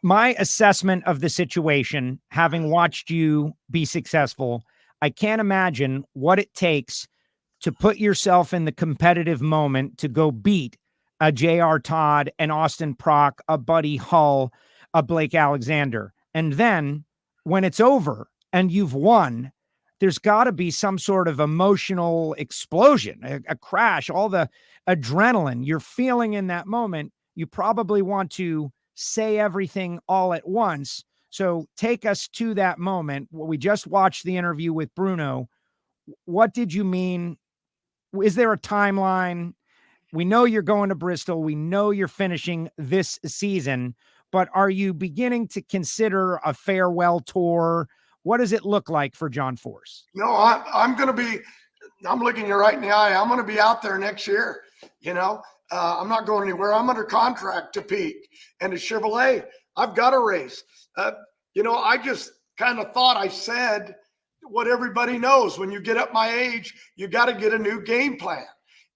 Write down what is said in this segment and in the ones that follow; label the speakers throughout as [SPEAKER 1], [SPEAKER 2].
[SPEAKER 1] my assessment of the situation, having watched you be successful, I can't imagine what it takes to put yourself in the competitive moment to go beat a J.R. Todd, an Austin Prock, a Buddy Hull, a Blake Alexander. And then when it's over and you've won, there's got to be some sort of emotional explosion, a crash, all the adrenaline you're feeling in that moment. You probably want to say everything all at once. So take us to that moment. We just watched the interview with Bruno. What did you mean? Is there a timeline? We know you're going to Bristol. We know you're finishing this season, but are you beginning to consider a farewell tour? What does it look like for John Force?
[SPEAKER 2] No, I'm going to be, I'm looking you right in the eye. I'm going to be out there next year. You know, I'm not going anywhere. I'm under contract to Peak and to Chevrolet. I've got a race. You know, I just kind of thought I said what everybody knows. When you get up my age, you got to get a new game plan.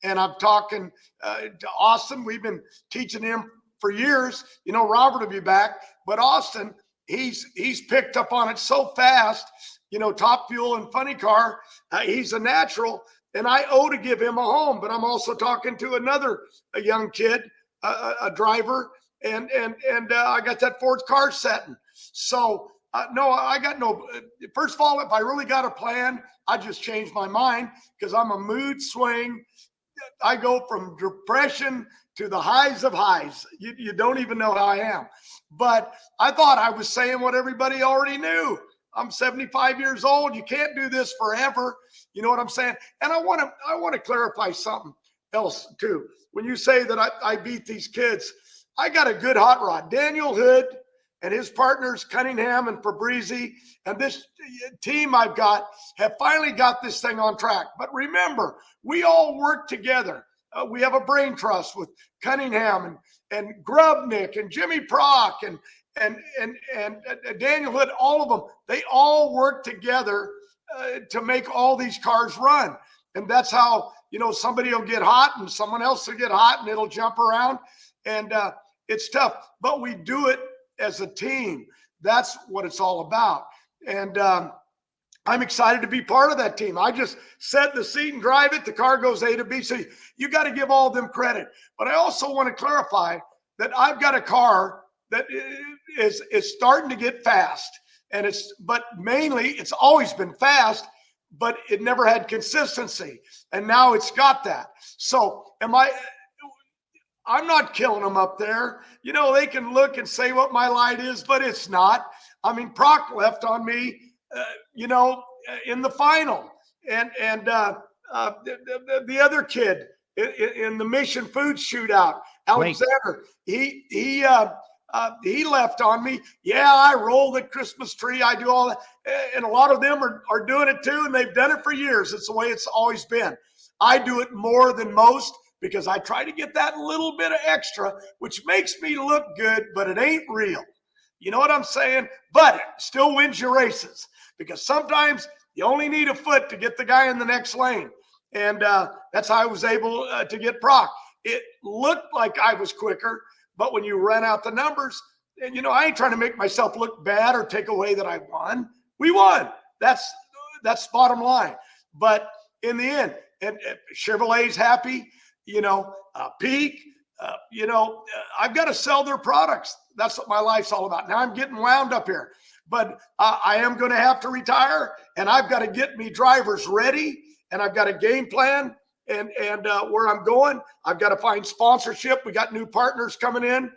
[SPEAKER 2] And I'm talking to Austin. We've been teaching him for years. You know, Robert will be back, but Austin, he's picked up on it so fast. You know, Top Fuel and Funny Car, he's a natural, and I owe to give him a home. But I'm also talking to a young kid, a driver, and I got that fourth car setting. So no, I got no. First of all, if I really got a plan, I just changed my mind because I'm a mood swing. I go from depression to the highs of highs. You don't even know how I am. But I thought I was saying what everybody already knew. I'm 75 years old. You can't do this forever. You know what I'm saying? And I want to clarify something else too. When you say that I beat these kids, I got a good hot rod. Daniel Hood and his partners, Cunningham and Fabrizi, and this team I've got have finally got this thing on track. But remember, we all work together. We have a brain trust with Cunningham and Grubnick and Jimmy Prock and Daniel Hood, all of them. They all work together to make all these cars run. And that's how, you know, somebody will get hot and someone else will get hot and it'll jump around. And it's tough, but we do it as a team. That's what it's all about. And I'm excited to be part of that team. I just set the seat and drive it. The car goes A to B. So you got to give all of them credit. But I also want to clarify that I've got a car that is starting to get fast. And but mainly it's always been fast, but it never had consistency. And now it's got that. So I'm not killing them up there. You know, they can look and say what my light is, but it's not. I mean, Proc left on me, you know, in the final. And the other kid in the Mission Food Shootout, Alexander, he left on me. Yeah, I roll the Christmas tree. I do all that. And a lot of them are doing it too, and they've done it for years. It's the way it's always been. I do it more than most, because I try to get that little bit of extra, which makes me look good, but it ain't real. You know what I'm saying? But it still wins your races, because sometimes you only need a foot to get the guy in the next lane. And that's how I was able to get Proc. It looked like I was quicker, but when you ran out the numbers, and, you know, I ain't trying to make myself look bad or take away that I won. We won. That's bottom line. But in the end, and Chevrolet's happy. You know, Peak, you know, I've got to sell their products. That's what my life's all about. Now I'm getting wound up here, but I am going to have to retire, and I've got to get me drivers ready, and I've got a game plan and where I'm going. I've got to find sponsorship. We got new partners coming in.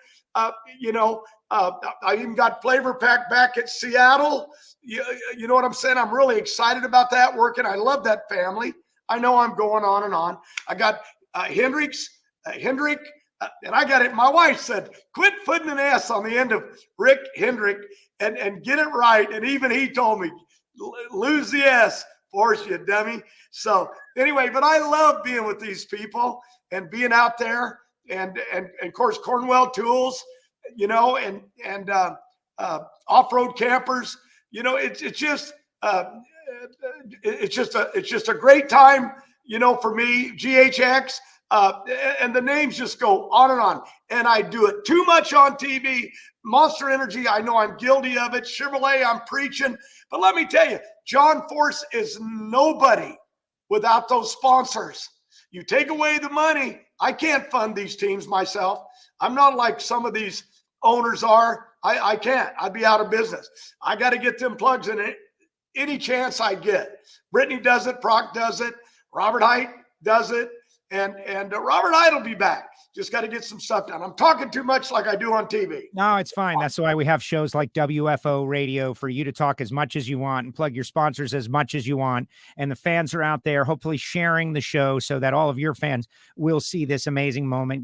[SPEAKER 2] You know, I even got Flavor Pack back at Seattle. You know what I'm saying? I'm really excited about that working. I love that family. I know I'm going on and on. I got Hendrick, and I got it. My wife said, quit putting an S on the end of Rick Hendrick and get it right. And even he told me, lose the S, Force, you dummy. So anyway, but I love being with these people and being out there, and of course Cornwell Tools, you know, and off-road campers. You know, it's just a great time. You know, for me, GHX, And the names just go on and on. And I do it too much on TV. Monster Energy, I know I'm guilty of it. Chevrolet, I'm preaching. But let me tell you, John Force is nobody without those sponsors. You take away the money, I can't fund these teams myself. I'm not like some of these owners are. I can't. I'd be out of business. I got to get them plugs in it any chance I get. Brittany does it. Proc does it. Robert Height does it. And Robert Height will be back. Just got to get some stuff done. I'm talking too much like I do on TV.
[SPEAKER 1] No, it's fine. That's why we have shows like WFO Radio for you to talk as much as you want and plug your sponsors as much as you want. And the fans are out there hopefully sharing the show so that all of your fans will see this amazing moment.